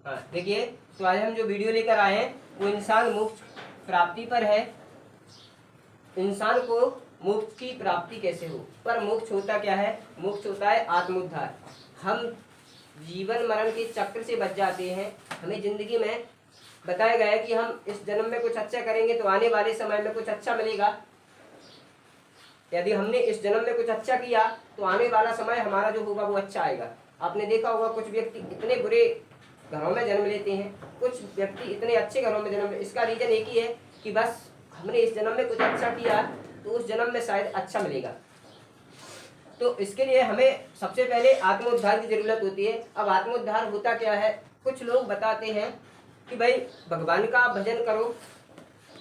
हाँ देखिए, तो आज हम जो वीडियो लेकर आए हैं वो इंसान मोक्ष प्राप्ति पर है। इंसान को मोक्ष की प्राप्ति कैसे हो, पर मोक्ष होता क्या है? मोक्ष होता है आत्मोद्धार। हम जीवन मरण के चक्र से बच जाते हैं। हमें जिंदगी में बताया गया है कि हम इस जन्म में कुछ अच्छा करेंगे तो आने वाले समय में कुछ अच्छा मिलेगा। यदि हमने इस जन्म में कुछ अच्छा किया तो आने वाला समय हमारा जो होगा वो अच्छा आएगा। आपने देखा होगा कुछ व्यक्ति इतने बुरे घरों में जन्म लेते हैं, कुछ व्यक्ति इतने अच्छे घरों में जन्म। इसका रीजन एक ही है कि बस हमने इस जन्म में कुछ अच्छा किया तो उस जन्म में शायद अच्छा मिलेगा। तो इसके लिए हमें सबसे पहले आत्मोद्धार की जरूरत होती है। अब आत्मोद्धार होता क्या है? कुछ लोग बताते हैं कि भाई भगवान का भजन करो,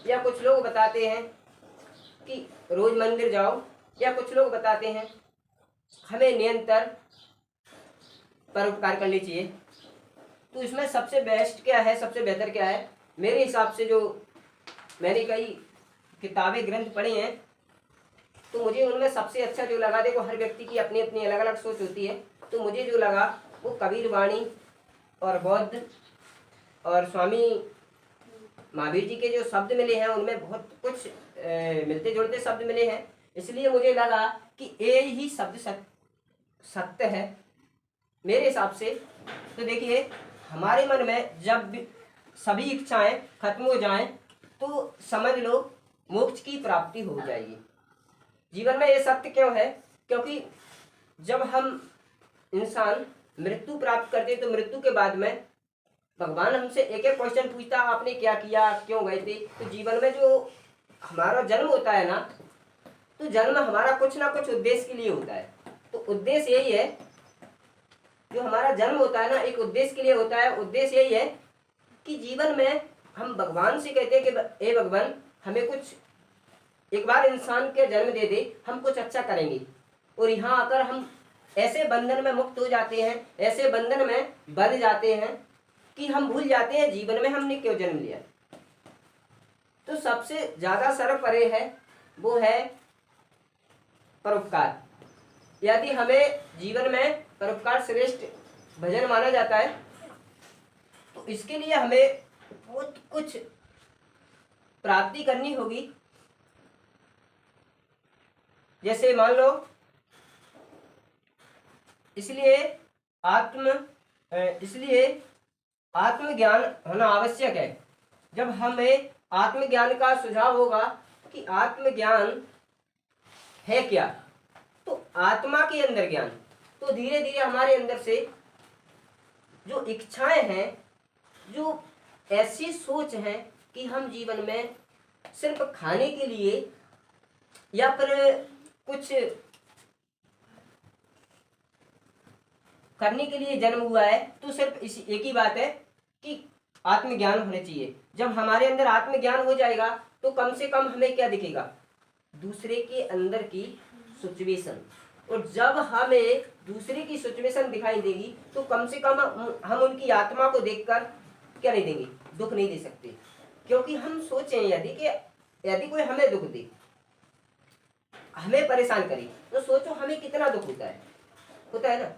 या कुछ लोग बताते हैं कि रोज मंदिर जाओ, या कुछ लोग बताते हैं हमें निरंतर परोपकार करनी चाहिए। तो इसमें सबसे बेस्ट क्या है, सबसे बेहतर क्या है? मेरे हिसाब से जो मैंने कई किताबें ग्रंथ पढ़े हैं तो मुझे उनमें सबसे अच्छा जो लगा, देखो हर व्यक्ति की अपनी अपनी अलग अलग सोच होती है, तो मुझे जो लगा वो कबीर वाणी और बौद्ध और स्वामी महावीर जी के जो शब्द मिले हैं उनमें बहुत कुछ मिलते जुलते शब्द मिले हैं। इसलिए मुझे लगा कि ये ही शब्द सत्य है मेरे हिसाब से। तो देखिए, हमारे मन में जब सभी इच्छाएं खत्म हो जाएं तो समझ लो मोक्ष की प्राप्ति हो जाएगी। जीवन में ये सत्य क्यों है? क्योंकि जब हम इंसान मृत्यु प्राप्त करते तो मृत्यु के बाद में भगवान हमसे एक एक क्वेश्चन पूछता, आपने क्या किया, क्यों गए थे। तो जीवन में जो हमारा जन्म होता है ना, तो जन्म हमारा कुछ ना कुछ उद्देश्य के लिए होता है। तो उद्देश्य यही है, जो हमारा जन्म होता है ना एक उद्देश्य के लिए होता है। उद्देश्य यही है कि जीवन में हम भगवान से कहते हैं कि हे भगवान, हमें कुछ एक बार इंसान के जन्म दे दे, हम कुछ अच्छा करेंगे। और यहाँ आकर हम ऐसे बंधन में मुक्त हो जाते हैं, ऐसे बंधन में बंध जाते हैं कि हम भूल जाते हैं जीवन में हमने क्यों जन्म लिया। तो सबसे ज्यादा सर्वपरे है वो है परोपकार। यदि हमें जीवन में परोपकार श्रेष्ठ भजन माना जाता है तो इसके लिए हमें बहुत कुछ प्राप्ति करनी होगी। जैसे मान लो, इसलिए आत्मज्ञान होना आवश्यक है। जब हमें आत्मज्ञान का सुझाव होगा कि आत्मज्ञान है क्या, तो आत्मा के अंदर ज्ञान, तो धीरे धीरे हमारे अंदर से जो इच्छाएं हैं, जो ऐसी सोच है कि हम जीवन में सिर्फ खाने के लिए या फिर कुछ करने के लिए जन्म हुआ है, तो सिर्फ इसी एक ही बात है कि आत्मज्ञान होना चाहिए। जब हमारे अंदर आत्मज्ञान हो जाएगा तो कम से कम हमें क्या दिखेगा? दूसरे के अंदर की सिचुएशन। और जब हमें दूसरे की सिचुएशन दिखाई देगी तो कम से कम हम उनकी आत्मा को देखकर क्या नहीं देंगे? दुख नहीं दे सकते। क्योंकि हम सोचें यदि कोई हमें दुख दे, हमें परेशान करे, तो सोचो हमें कितना दुख होता है ना।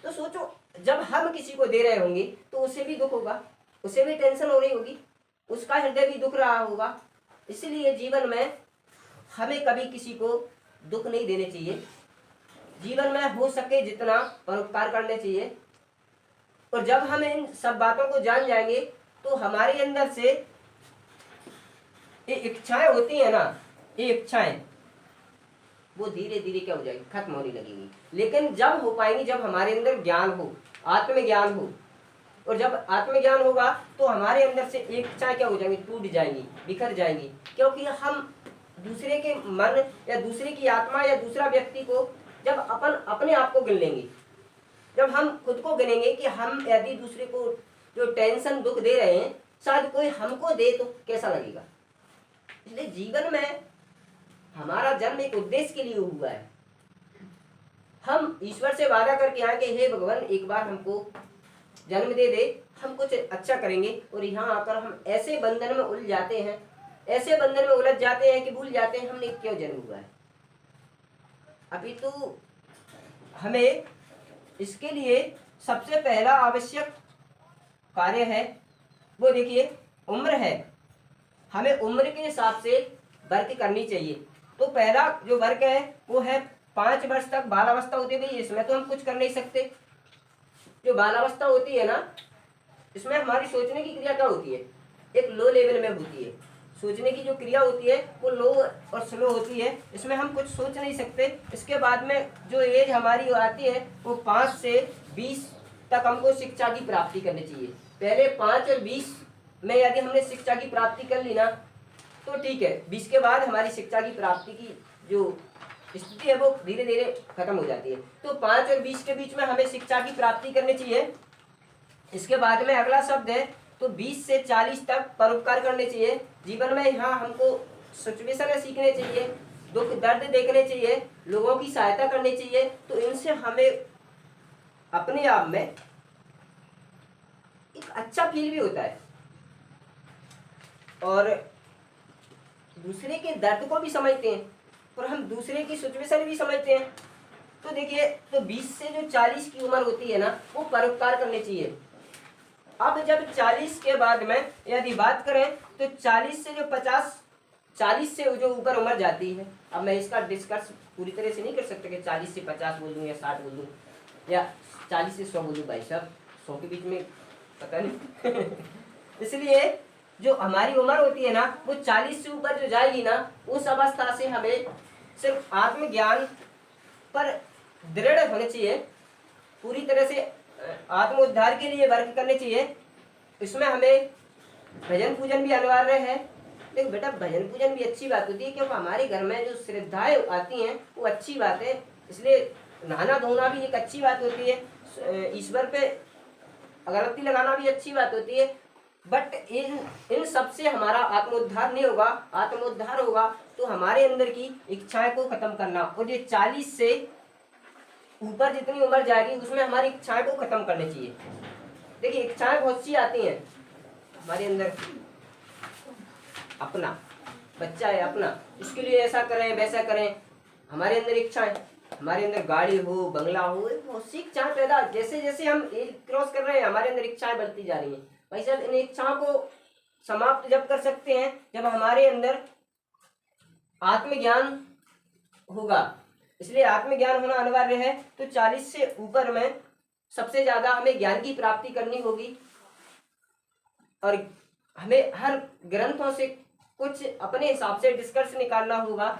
तो सोचो जब हम किसी को दे रहे होंगे तो उसे भी दुख होगा, उसे भी टेंशन हो रही होगी, उसका हृदय भी दुख रहा होगा। इसलिए जीवन में हमें कभी किसी को दुख नहीं देने चाहिए। जीवन में हो सके जितना परोपकार करने चाहिए। और जब हम इन सब बातों को जान जाएंगे तो हमारे अंदर से ये इच्छाएं होती है ना, ये इच्छाएं वो धीरे धीरे क्या हो जाएगी? खत्म होने लगेंगी। लेकिन जब हो पाएंगी जब हमारे अंदर ज्ञान हो, आत्मज्ञान हो। और जब आत्मज्ञान होगा तो हमारे अंदर से एक इच्छाएं क्या हो जाएंगी? टूट जाएंगी, बिखर जाएंगी। क्योंकि हम दूसरे के मन या दूसरे की आत्मा या दूसरा व्यक्ति को जब अपने आप को गिन लेंगे, जब हम खुद को गिनेंगे कि हम यदि दूसरे को जो टेंशन दुख दे रहे हैं, शायद कोई हमको दे तो कैसा लगेगा। इसलिए जीवन में हमारा जन्म एक उद्देश्य के लिए हुआ है। हम ईश्वर से वादा करके आए कि हे भगवान, एक बार हमको जन्म दे दे, हम कुछ अच्छा करेंगे। और यहाँ आकर हम ऐसे बंधन में उलझ जाते हैं, ऐसे बंधन में उलझ जाते हैं कि भूल जाते हैं हमने क्यों जन्म हुआ है। अभी तो हमें इसके लिए सबसे पहला आवश्यक कार्य है वो देखिए उम्र है, हमें उम्र के हिसाब से वर्क करनी चाहिए। तो पहला जो वर्क है वो है 5 वर्ष तक बालावस्था होती है भाई, इसमें तो हम कुछ कर नहीं सकते। जो बालावस्था होती है ना, इसमें हमारी सोचने की क्रिया क्या होती है, एक लो लेवल में होती है। सोचने की जो क्रिया होती है वो लो और स्लो होती है, इसमें हम कुछ सोच नहीं सकते। इसके बाद में जो एज हमारी आती है वो 5 से 20 तक हमको शिक्षा की प्राप्ति करनी चाहिए। पहले 5 और 20 में यदि हमने शिक्षा की प्राप्ति कर ली ना तो ठीक है, 20 के बाद हमारी शिक्षा की प्राप्ति की जो स्थिति है वो धीरे धीरे खत्म हो जाती है। तो 5 और 20 के बीच में हमें शिक्षा की प्राप्ति करनी चाहिए। इसके बाद में अगला शब्द है तो 20 से 40 तक परोपकार करने चाहिए। जीवन में यहाँ हमको सिचुएशन सीखने चाहिए, दुख दर्द देखने चाहिए, लोगों की सहायता करनी चाहिए। तो इनसे हमें अपने आप में एक अच्छा फील भी होता है और दूसरे के दर्द को भी समझते हैं और हम दूसरे की सिचुएशन भी समझते हैं। तो देखिए, तो 20 से जो 40 की उम्र होती है ना वो परोपकार करने चाहिए। अब जब 40 के बाद में यदि बात करें तो 40 से जो 40 से जो ऊपर उम्र जाती है, अब मैं इसका डिस्कस पूरी तरह से नहीं कर सकता कि 40 से 50 बोल दूं या 60 बोल दूं या 40 से 100 बोल दूं, भाई साहब 100 के बीच में पता नहीं इसलिए जो हमारी उम्र होती है ना वो 40 से ऊपर जो जाएगी ना, उस अवस्था से हमें सिर्फ आत्मज्ञान पर दृढ़ होने चाहिए, पूरी तरह से आत्म उद्धार के लिए वर्क करने चाहिए। इसमें हमें भजन पूजन भी अनिवार्य है। देखो बेटा, भजन पूजन भी अच्छी बात होती है क्योंकि हमारे घर में जो श्रद्धाएं आती हैं वो अच्छी बात है, इसलिए नहाना धोना भी एक अच्छी बात होती है, ईश्वर पे अगरबत्ती लगाना भी अच्छी बात होती है। बट इन सब से हमारा आत्मोद्धार नहीं होगा। आत्मोद्धार होगा तो हमारे अंदर की इच्छाएं को खत्म करना, और ये 40 से ऊपर जितनी उम्र जाएगी उसमें हमारी इच्छाएं को खत्म करनी चाहिए। देखिए, इच्छाएं बहुत सी आती हैं हमारे अंदर, अपना बच्चा है अपना, इसके लिए ऐसा करें वैसा करें, हमारे अंदर इच्छाएं, हमारे अंदर गाड़ी हो बंगला हो, बहुत सी इच्छाएं पैदा, जैसे जैसे हम एज क्रॉस कर रहे हैं हमारे अंदर इच्छाएं बढ़ती जा रही हैं। भाई साहब, इन इच्छाओं को समाप्त जब कर सकते हैं जब हमारे अंदर आत्मज्ञान होगा, इसलिए आत्मज्ञान होना अनिवार्य है। तो 40 से ऊपर में सबसे ज्यादा हमें ज्ञान की प्राप्ति करनी होगी और हमें हर ग्रंथों से कुछ अपने हिसाब से डिस्कर्ष निकालना होगा।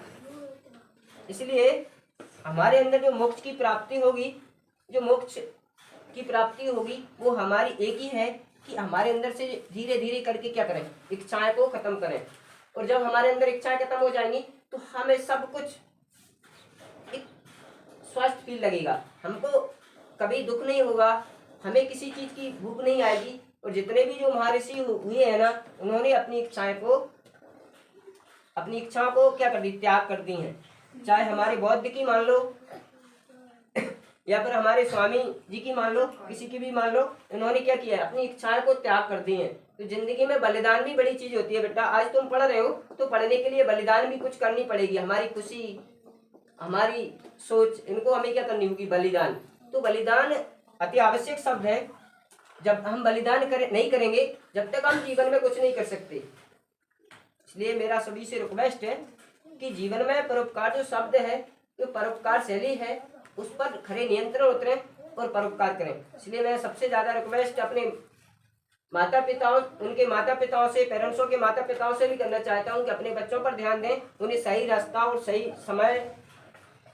इसलिए हमारे अंदर जो मोक्ष की प्राप्ति होगी, जो मोक्ष की प्राप्ति होगी वो हमारी एक ही है कि हमारे अंदर से धीरे धीरे करके क्या करें, इच्छाएं को खत्म करें। और जब हमारे अंदर इच्छाएं खत्म हो जाएंगी तो हमें सब कुछ एक स्वस्थ फील लगेगा, हमको कभी दुख नहीं होगा, हमें किसी चीज की भूख नहीं आएगी। और जितने भी जो महर्षि हुए हैं ना, उन्होंने अपनी इच्छाओं को क्या कर दी, त्याग कर दी हैं। चाहे हमारे बौद्ध की मान लो या फिर हमारे स्वामी जी की मान लो, किसी की भी मान लो, इन्होंने क्या किया, अपनी इच्छाएं को त्याग कर दी है। तो जिंदगी में बलिदान भी बड़ी चीज होती है बेटा। आज तुम पढ़ रहे हो तो पढ़ने के लिए बलिदान भी कुछ करनी पड़ेगी, हमारी खुशी, हमारी सोच, इनको हमें क्या करनी होगी, बलिदान। तो बलिदान अति आवश्यक शब्द है। जब हम बलिदान नहीं करेंगे जब तक हम जीवन में कुछ नहीं कर सकते। इसलिए मेरा सभी से रिक्वेस्ट है कि जीवन में परोपकार जो शब्द है, जो परोपकार शैली है, उस पर खरे नियंत्रण उतरें और परोपकार करें। इसलिए मैं सबसे ज्यादा रिक्वेस्ट अपने माता पिताओं, उनके माता पिताओं से, पेरेंट्सों के माता पिताओं से भी करना चाहता हूँ कि अपने बच्चों पर ध्यान दें, उन्हें सही रास्ता और सही समय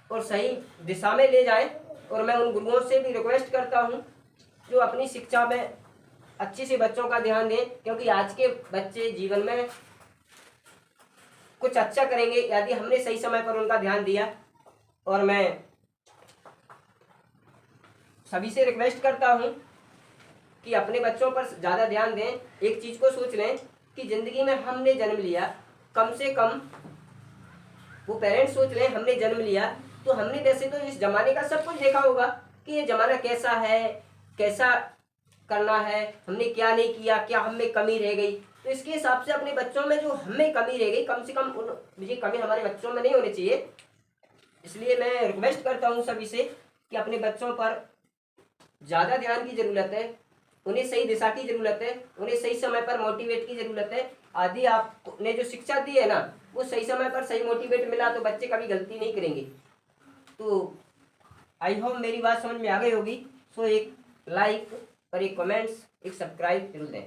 और सही दिशा में ले जाएं। और मैं उन गुरुओं से भी रिक्वेस्ट करता हूँ जो अपनी शिक्षा में अच्छे से बच्चों का ध्यान दें, क्योंकि आज के बच्चे जीवन में कुछ अच्छा करेंगे यदि हमने सही समय पर उनका ध्यान दिया। और मैं सभी से रिक्वेस्ट करता हूं कि अपने बच्चों पर ज़्यादा ध्यान दें। एक चीज़ को सोच लें कि ज़िंदगी में हमने जन्म लिया, कम से कम वो पेरेंट्स सोच लें, हमने जन्म लिया तो हमने वैसे तो इस ज़माने का सब कुछ देखा होगा कि ये ज़माना कैसा है, कैसा करना है, हमने क्या नहीं किया, क्या हमें कमी रह गई। तो इसके हिसाब से अपने बच्चों में जो हमें कमी रह गई, कम से कम ये कमी हमारे बच्चों में नहीं होनी चाहिए। इसलिए मैं रिक्वेस्ट करता हूँ सभी से कि अपने बच्चों पर ज़्यादा ध्यान की ज़रूरत है। उन्हें सही दिशा की जरूरत है, उन्हें सही समय पर मोटिवेट की जरूरत है। आदि आपने जो शिक्षा दी है ना, वो सही समय पर सही मोटिवेट मिला तो बच्चे कभी गलती नहीं करेंगे। तो आई होप मेरी बात समझ में आ गई होगी। सो एक लाइक और एक कमेंट्स, एक सब्सक्राइब जरूर दें।